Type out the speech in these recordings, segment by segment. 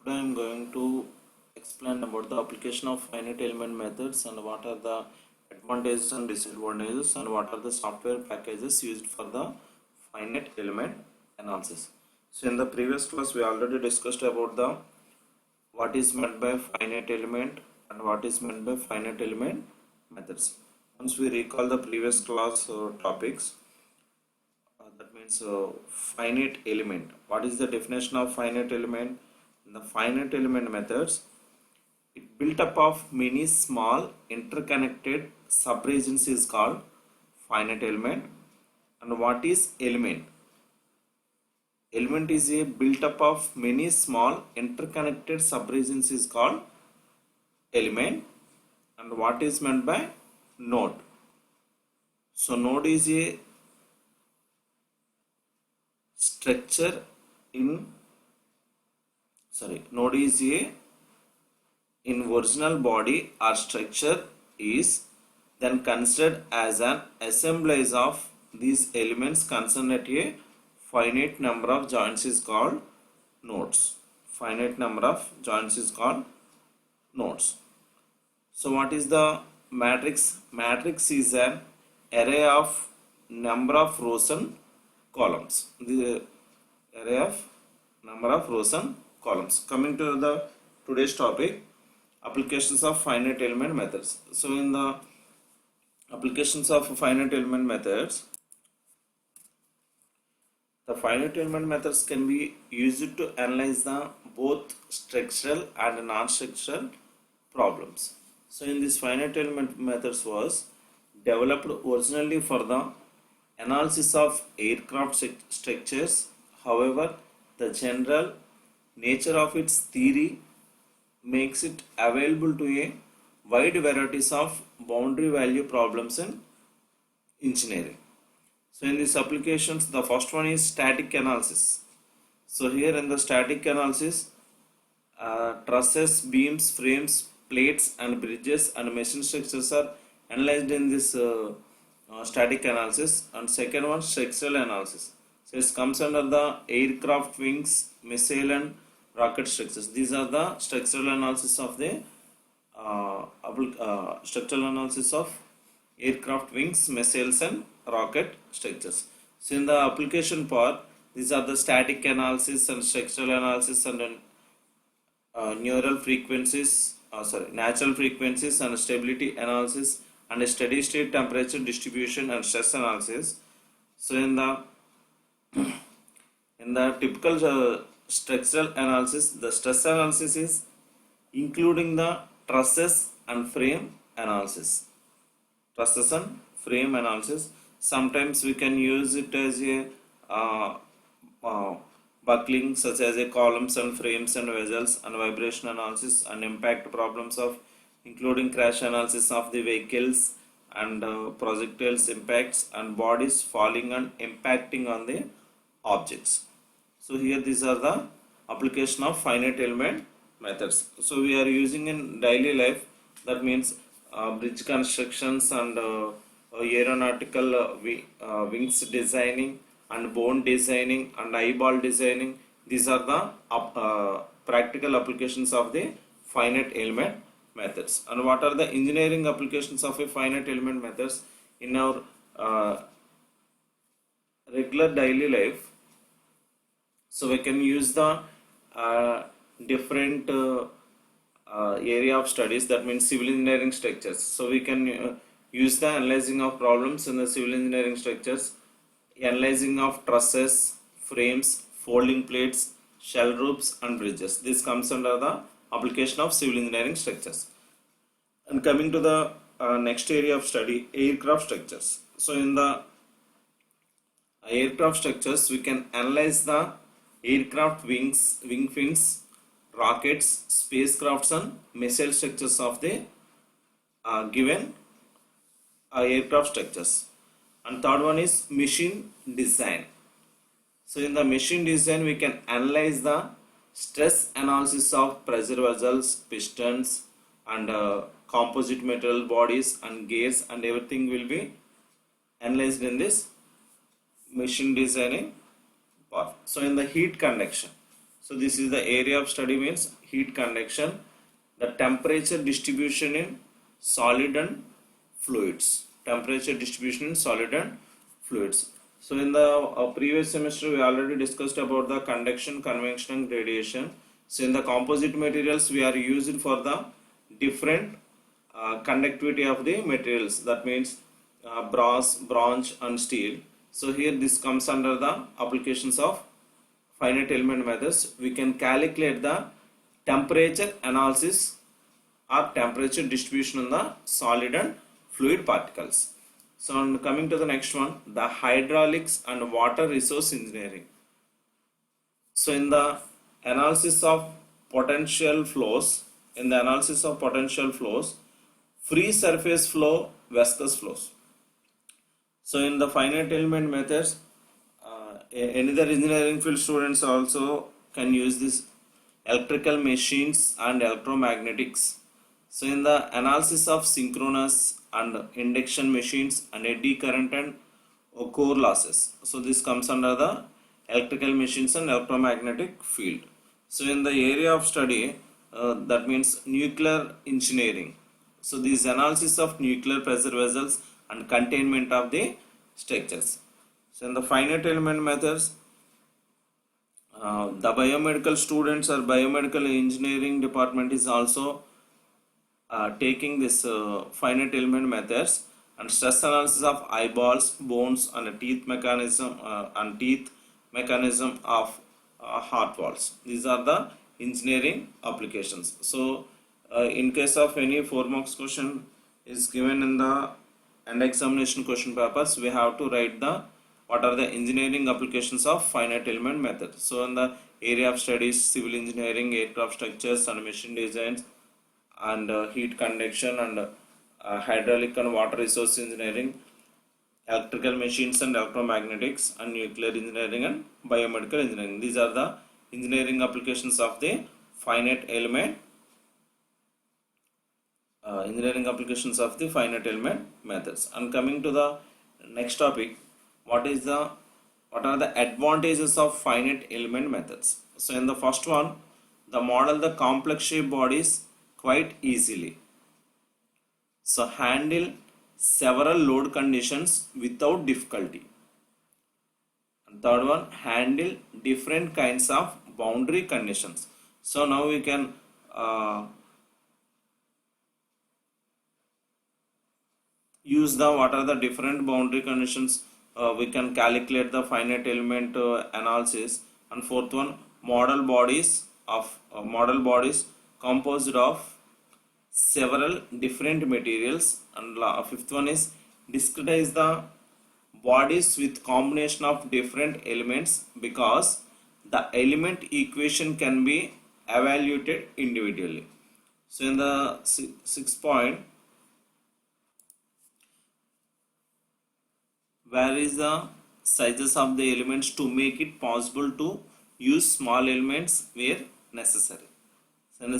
Today I am going to explain about the application of finite element methods and what are the advantages and disadvantages and what are the software packages used for the finite element analysis. So in the previous class we already discussed about the what is meant by finite element and what is meant by finite element methods. Once we recall the previous class topics, that means finite element. What is the definition of finite element? In the finite element methods, it built up of many small interconnected subregions is called finite element. And what is element? Element is a built up of many small interconnected subregions is called element. And what is meant by node? So node is a structure node is a in original body or structure is then considered as an assemblage of these elements concerned at a finite number of joints is called nodes. Finite number of joints is called nodes. So what is the matrix? Matrix is an array of number of rows and columns. The array of number of rows and columns. Coming to the today's topic, applications of finite element methods. So in the applications of finite element methods, the finite element methods can be used to analyze the both structural and non-structural problems. So in this finite element methods was developed originally for the analysis of aircraft structures. However, the general nature of its theory makes it available to a wide varieties of boundary value problems in engineering. So in these applications, the first one is static analysis. So here in the static analysis, trusses, beams, frames, plates and bridges and machine structures are analyzed in this static analysis. And second one, structural analysis. So it comes under the aircraft wings, missile and rocket structures. These are the structural analysis of the structural analysis of aircraft wings, missiles and rocket structures. So in the application part, these are the static analysis and structural analysis and natural frequencies and stability analysis and steady state temperature distribution and stress analysis. So in the typical structural analysis, the stress analysis is including the trusses and frame analysis. Trusses and frame analysis. Sometimes we can use it as a buckling, such as a columns and frames and vessels, and vibration analysis and impact problems of including crash analysis of the vehicles and projectiles impacts and bodies falling and impacting on the objects. So here these are the application of finite element methods. So we are using in daily life, that means bridge constructions and aeronautical wings designing and bone designing and eyeball designing. These are the practical applications of the finite element methods. And what are the engineering applications of a finite element methods in our regular daily life? So we can use the different area of studies, that means civil engineering structures. So we can use the analyzing of problems in the civil engineering structures, analyzing of trusses, frames, folding plates, shell roofs and bridges. This comes under the application of civil engineering structures. And coming to the next area of study, aircraft structures. So in the aircraft structures, we can analyze the aircraft wings, wing fins, rockets, spacecrafts and missile structures of the given aircraft structures. And third one is machine design. So in the machine design, we can analyze the stress analysis of pressure vessels, pistons and composite metal bodies and gears, and everything will be analyzed in this machine designing part. So in the heat conduction, So this is the area of study means heat conduction, the temperature distribution in solid and fluids. Temperature distribution in solid and fluids. So in the previous semester we already discussed about the conduction, convection and radiation. So in the composite materials we are used for the different conductivity of the materials, that means brass, bronze and steel. So here this comes under the applications of finite element methods. We can calculate the temperature analysis or temperature distribution in the solid and fluid particles. So coming to the next one, the hydraulics and water resource engineering. So in the analysis of potential flows, free surface flow, viscous flows. So in the finite element methods, another engineering field students also can use this electrical machines and electromagnetics. So in the analysis of synchronous and induction machines and eddy current and core losses. So this comes under the electrical machines and electromagnetic field. So in the area of study, that means nuclear engineering. So this analysis of nuclear pressure vessels and containment of the structures. So in the finite element methods, the biomedical students or biomedical engineering department is also taking this finite element methods and stress analysis of eyeballs, bones and teeth mechanism of heart valves. These are the engineering applications. So in case of any 4 marks question is given in the end examination question papers, we have to write the what are the engineering applications of finite element method. So in the area of studies, civil engineering, aircraft structures and machine designs and heat conduction and hydraulic and water resource engineering, electrical machines and electromagnetics and nuclear engineering and biomedical engineering. These are the engineering applications of the finite element methods. And coming to the next topic, what are the advantages of finite element methods? So in the first one, the model the complex shape bodies quite easily. So handle several load conditions without difficulty. And third one, handle different kinds of boundary conditions. So now we can use the what are the different boundary conditions. We can calculate the finite element analysis. And fourth one, model bodies composed of several different materials. And fifth one is discretize the bodies with combination of different elements because the element equation can be evaluated individually. So in the sixth point, where is the sizes of the elements to make it possible to use small elements where necessary. So in the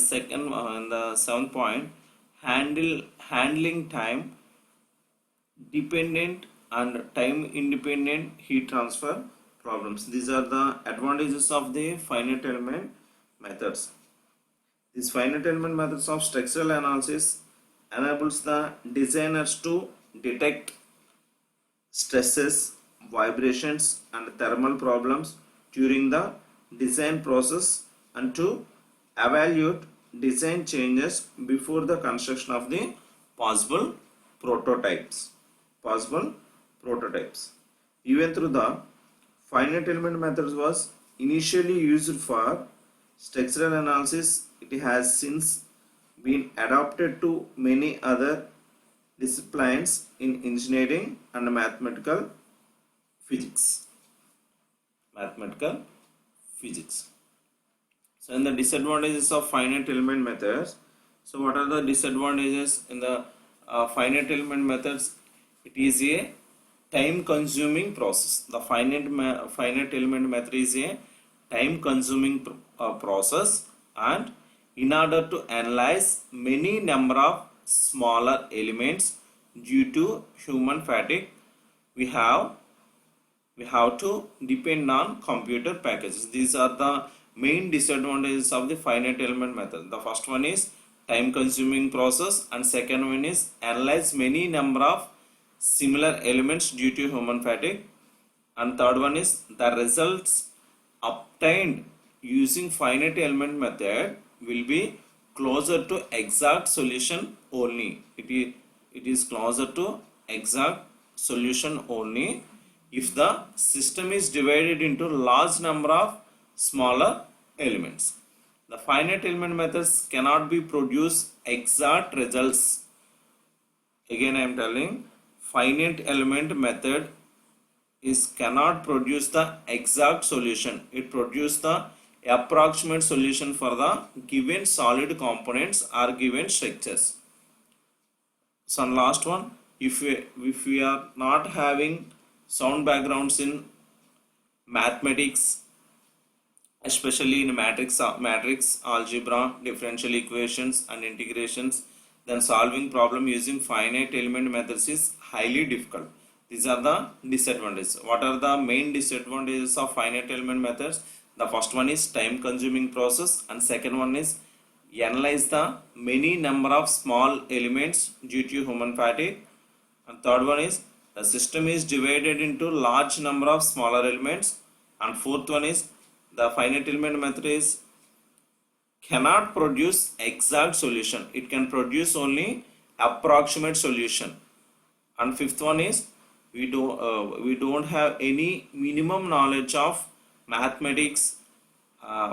seventh point, handling time dependent and time independent heat transfer problems. These are the advantages of the finite element methods. These finite element methods of structural analysis enables the designers to detect stresses, vibrations and thermal problems during the design process and to evaluate design changes before the construction of the possible prototypes. Even though the finite element methods was initially used for structural analysis, it has since been adapted to many other disciplines in engineering and mathematical physics. So in the disadvantages of finite element methods, so what are the disadvantages in the finite element methods? It is a time consuming process. The finite element method is a time consuming process, and in order to analyze many number of smaller elements due to human fatigue, we have to depend on computer packages. These are the main disadvantages of the finite element method. The first one is time consuming process, and second one is analyze many number of similar elements due to human fatigue, and third one is the results obtained using finite element method will be closer to exact solution only. It is closer to exact solution only if the system is divided into large number of smaller elements. The finite element methods cannot be produce exact results. Again I am telling, finite element method cannot produce the exact solution. It produces the approximate solution for the given solid components or given structures. So last one, if we are not having sound backgrounds in mathematics, especially in matrix algebra, differential equations and integrations, then solving problem using finite element methods is highly difficult. These are the disadvantages. What are the main disadvantages of finite element methods? The first one is time consuming process, and second one is analyze the many number of small elements due to human fatigue, and third one is the system is divided into large number of smaller elements, and fourth one is the finite element method cannot produce exact solution. It can produce only approximate solution, and fifth one is we don't have any minimum knowledge of mathematics,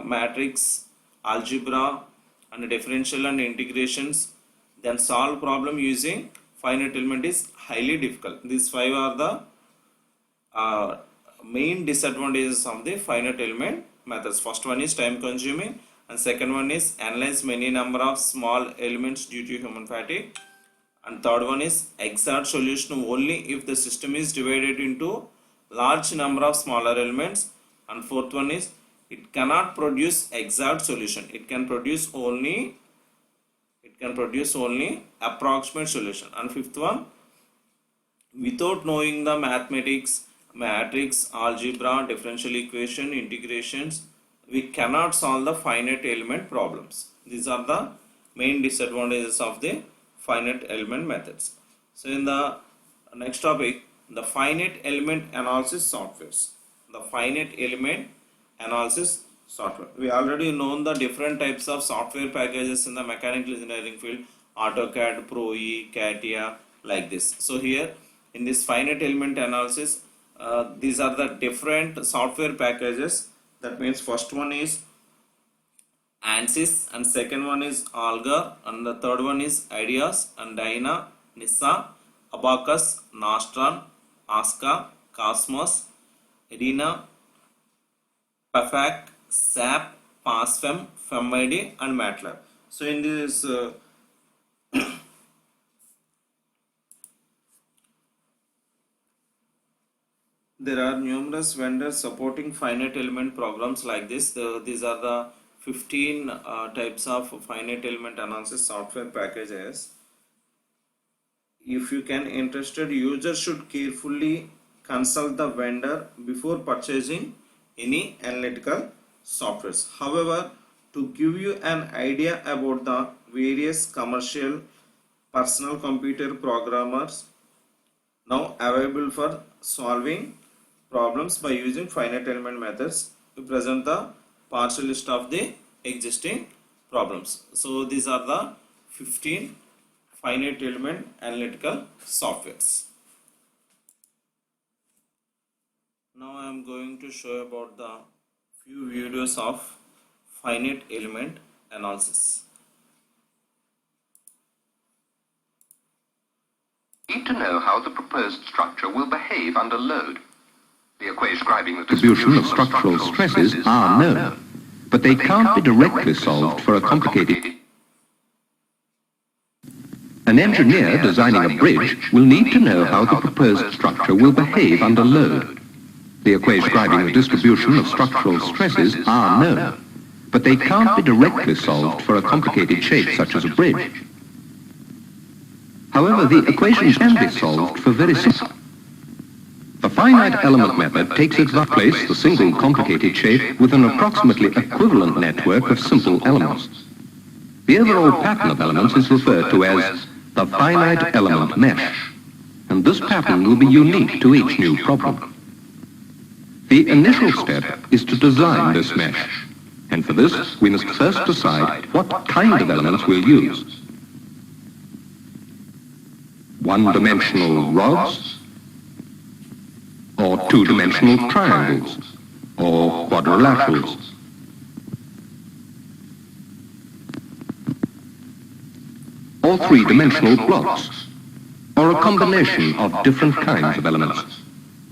matrix, algebra and differential and integrations, then solve problem using finite element is highly difficult. These five are the main disadvantages of the finite element methods. First one is time consuming, and second one is analyze many number of small elements due to human fatigue, and third one is exact solution only if the system is divided into large number of smaller elements, and fourth one is it cannot produce exact solution. It can produce only approximate solution, and fifth one, without knowing the mathematics, matrix, algebra, differential equation, integrations, we cannot solve the finite element problems. These are the main disadvantages of the finite element methods. So in the next topic, the finite element analysis softwares. The finite element analysis software. We already know the different types of software packages in the mechanical engineering field: AutoCAD, ProE, CATIA, like this. So here in this finite element analysis, these are the different software packages. That means first one is ANSYS, and second one is Algar, and the third one is IDEAS, and Dyna, NISA, Abacus, Nostran, ASCA, Cosmos, Arena, PAFAC, SAP, PassFEM, FEMID, and MATLAB. So in this there are numerous vendors supporting finite element programs like this. These are the 15 types of finite element analysis software packages. If you can interested, users should carefully consult the vendor before purchasing any analytical softwares. However, to give you an idea about the various commercial personal computer programmers now available for solving problems by using finite element methods, we present the partial list of the existing problems. So these are the 15 finite element analytical softwares. Now I am going to show about the few videos of finite element analysis. We need to know how the proposed structure will behave under load. The equation describing the distribution of structural stresses are known, but they can't be directly solved for a complicated. An engineer designing a bridge will need to know how the proposed structure will behave under load. The equation describing the distribution of structural stresses are known, but they can't be directly solved for a complicated shape such as a bridge. However, the equations can be solved for very simple. The finite element method takes its place the single complicated shape with an approximately equivalent network of simple elements. The overall pattern of elements is referred to as the finite element mesh, and this pattern will be unique to each new problem. The initial step is to design this mesh, and for this we must first decide what kind of elements we'll use. One-dimensional rods, or two-dimensional triangles, or quadrilaterals. Or three-dimensional blocks, or a combination of different kinds of elements.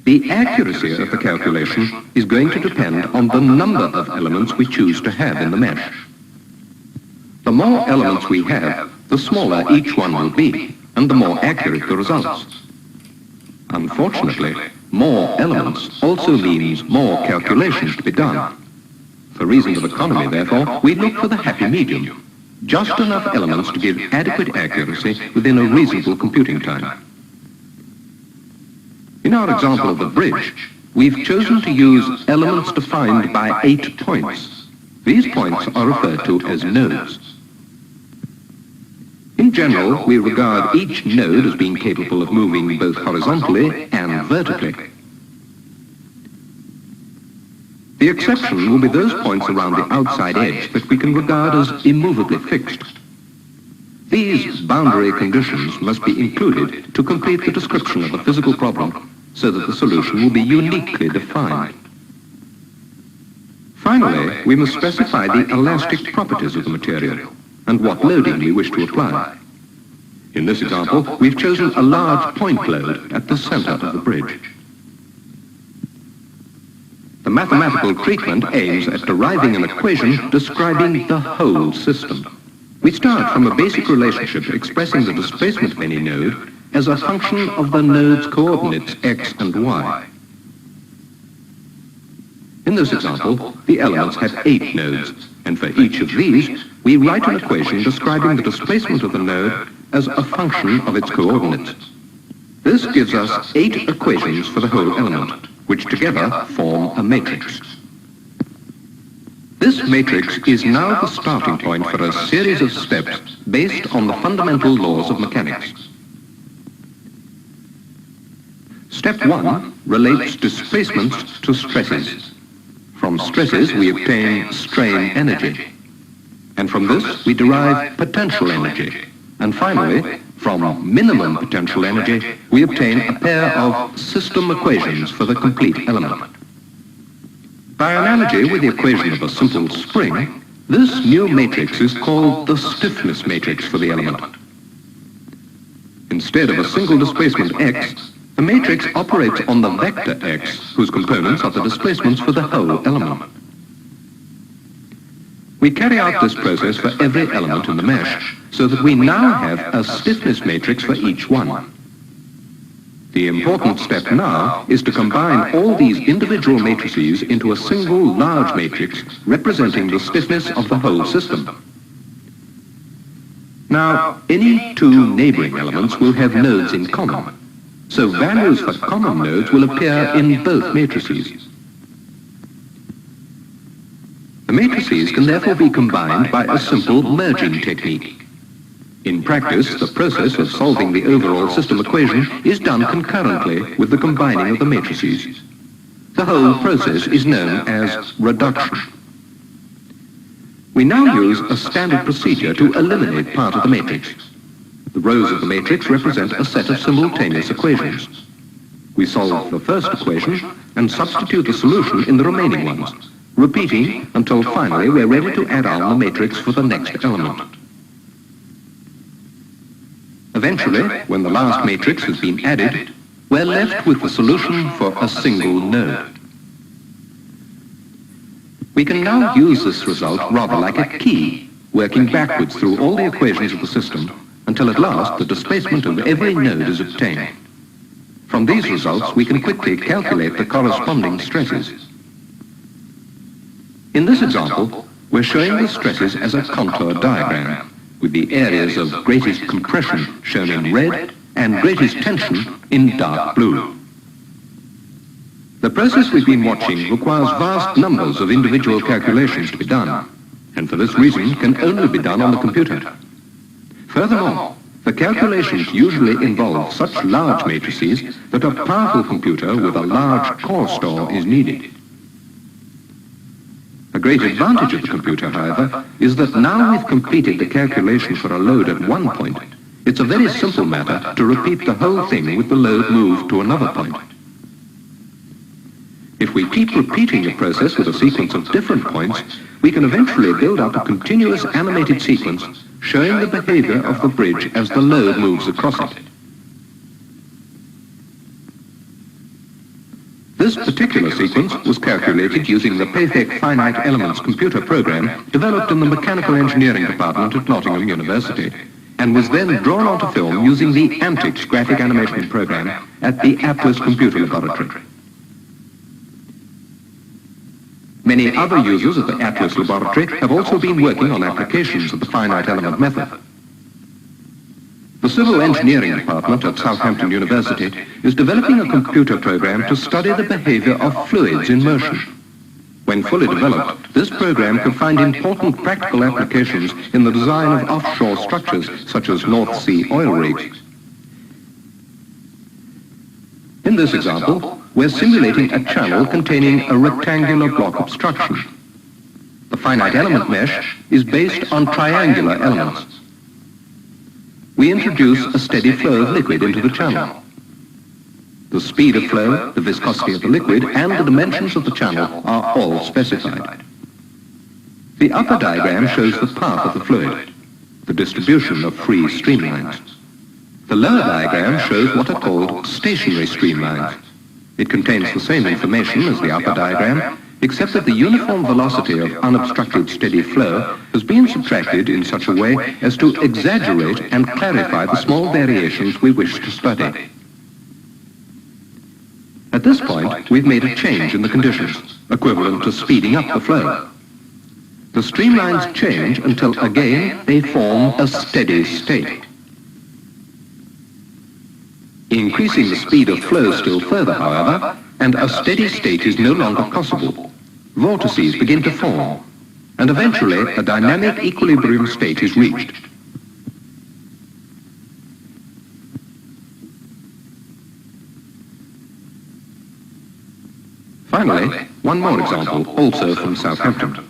The accuracy of the calculation is going to depend on the number of elements we choose to have in the mesh. The more elements we have, the smaller each one will be, and the more accurate the results. Unfortunately, more elements also means more calculations to be done. For reasons of economy, therefore, we look for the happy medium. Just enough elements to give adequate accuracy within a reasonable computing time. In our example of the bridge, we've chosen to use elements defined by 8 points. These points are referred to as nodes. In general, we regard each node as being capable of moving both horizontally and vertically. The exception will be those points around the outside edge that we can regard as immovably fixed. These boundary conditions must be included to complete the description of a physical problem so that the solution will be uniquely defined. Finally, we must specify the elastic properties of the material and what loading we wish to apply. In this example, we've chosen a large point load at the center of the bridge. The mathematical treatment aims at deriving an equation describing the whole system. We start from a basic relationship expressing the displacement of any node as a function of the node's coordinates x and y. In this example, the elements have 8 nodes, and for each of these, we write an equation describing the displacement of the node as a function of its coordinates. This gives us 8 equations for the whole element, which together form a matrix. This matrix is now the starting point for a series of steps based on the fundamental laws of mechanics. Step 1 relates displacements to stresses. From stresses we obtain strain energy, and from this we derive potential energy, and finally, from minimum potential energy, we obtain a pair of system equations for the complete element. By analogy with the equation of a simple spring, this new matrix is called the stiffness matrix for the element. Instead of a single displacement x, the matrix operates on the vector x, whose components are the displacements for the whole element. We carry out this process for every element in the mesh, so that we now have a stiffness matrix for each one. The important step now is to combine all these individual matrices into a single large matrix representing the stiffness of the whole system. Now, any two neighboring elements will have nodes in common, so values for common nodes will appear in both matrices. The matrices can therefore be combined by a simple merging technique. In practice, the process of solving the overall system equation is done concurrently with the combining of the matrices. The whole process is known as reduction. We now use a standard procedure to eliminate part of the matrix. The rows of the matrix represent a set of simultaneous equations. We solve the first equation and substitute the solution in the remaining ones, repeating until finally we're ready to add on the matrix for the next element. Eventually, when the last matrix has been added, we're left with the solution for a single node. We can now use this result rather like a key, working backwards through all the equations of the system until at last the displacement of every node is obtained. From these results, we can quickly calculate the corresponding stresses. In this example, we're showing the stresses as a contour diagram, with the areas of greatest compression shown in red and greatest tension in dark blue. The process we've been watching requires vast numbers of individual calculations to be done, and for this reason can only be done on the computer. Furthermore, the calculations usually involve such large matrices that a powerful computer with a large core store is needed. A great advantage of the computer, however, is that now we've completed the calculation for a load at one point, it's a very simple matter to repeat the whole thing with the load moved to another point. If we keep repeating the process with a sequence of different points, we can eventually build up a continuous animated sequence showing the behavior of the bridge as the load moves across it. This particular sequence was calculated using the PAFEC Finite Elements computer program developed in the Mechanical Engineering Department at Nottingham University, and was then drawn onto film using the Antics graphic animation program at the Atlas Computer Laboratory. Many other users of the Atlas Laboratory have also been working on applications of the finite element method. The Civil Engineering Department at Southampton University is developing a computer program to study the behavior of fluids in motion. When fully developed, this program could find important practical applications in the design of offshore structures such as North Sea oil rigs. In this example, we're simulating a channel containing a rectangular block obstruction. The finite element mesh is based on triangular elements. We introduce a steady flow of liquid into the channel. The speed of flow, the viscosity of the liquid, and the dimensions of the channel are all specified. The upper diagram shows the path of the fluid, the distribution of free streamlines. The lower diagram shows what are called stationary streamlines. It contains the same information as the upper diagram, except that the uniform velocity of unobstructed steady flow has been subtracted in such a way as to exaggerate and clarify the small variations we wish to study. At this point, we've made a change in the conditions, equivalent to speeding up the flow. The streamlines change until again they form a steady state. Increasing the speed of flow still further, however, and a steady state is no longer possible. Vortices begin to form, and eventually a dynamic equilibrium state is reached. Finally, one more example, also from Southampton.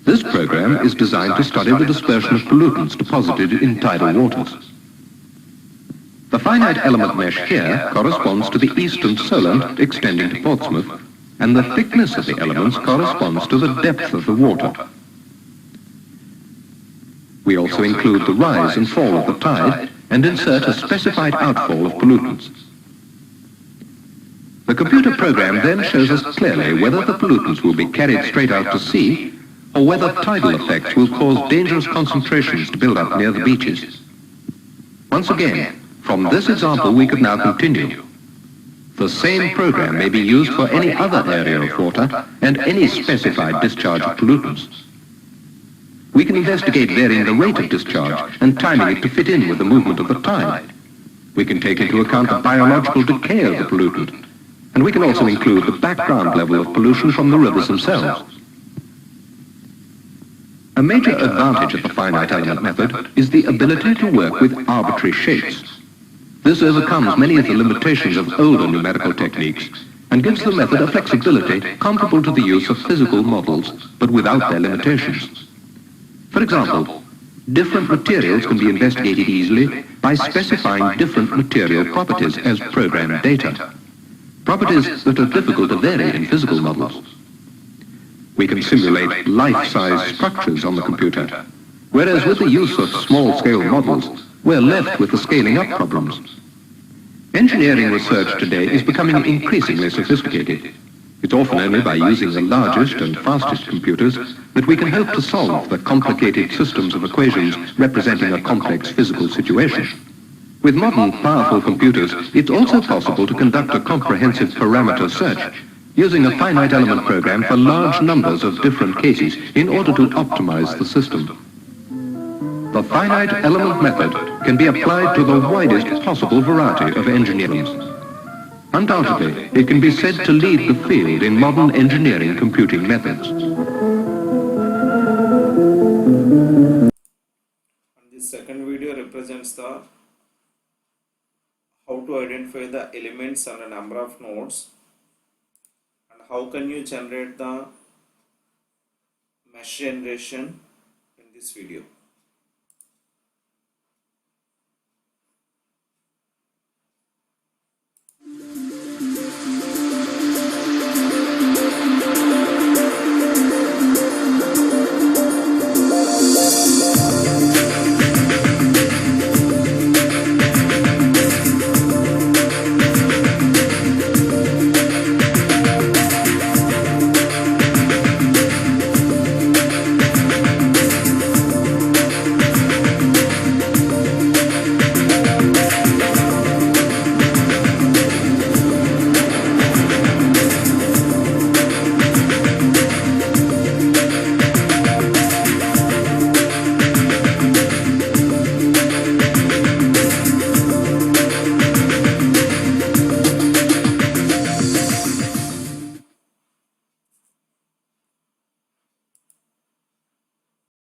This program is designed to study the dispersion of pollutants deposited in tidal waters. The finite element mesh here corresponds to the eastern Solent extending to Portsmouth, and the thickness of the elements corresponds to the depth of the water. We also include the rise and fall of the tide and insert a specified outfall of pollutants. The computer program then shows us clearly whether the pollutants will be carried straight out to sea or whether tidal effects will cause dangerous concentrations to build up near the beaches. Once again, from this example we could now continue. The same program may be used for any other area of water and any specified discharge of pollutants. We can investigate varying the rate of discharge and timing it to fit in with the movement of the tide. We can take into account the biological decay of the pollutant, and we can also include the background level of pollution from the rivers themselves. A major advantage of the finite element method is the ability to work with arbitrary shapes. This overcomes many of the limitations of older numerical techniques and gives the method a flexibility comparable to the use of physical models, but without their limitations. For example, different materials can be investigated easily by specifying different material properties as program data, properties that are difficult to vary in physical models. We can simulate life-size structures on the computer, whereas with the use of small-scale models, we're left with the scaling-up problems. Engineering research today is becoming increasingly sophisticated. It's often only by using the largest and fastest computers that we can hope to solve the complicated systems of equations representing a complex physical situation. With modern, powerful computers, it's also possible to conduct a comprehensive parameter search using a finite element program for large numbers of different cases in order to optimize the system. The finite element method can be applied to the widest possible variety of engineering. Undoubtedly, it can be said to lead the field in modern engineering computing methods. And this second video represents the how to identify the elements and a number of nodes, and how can you generate the mesh generation in this video.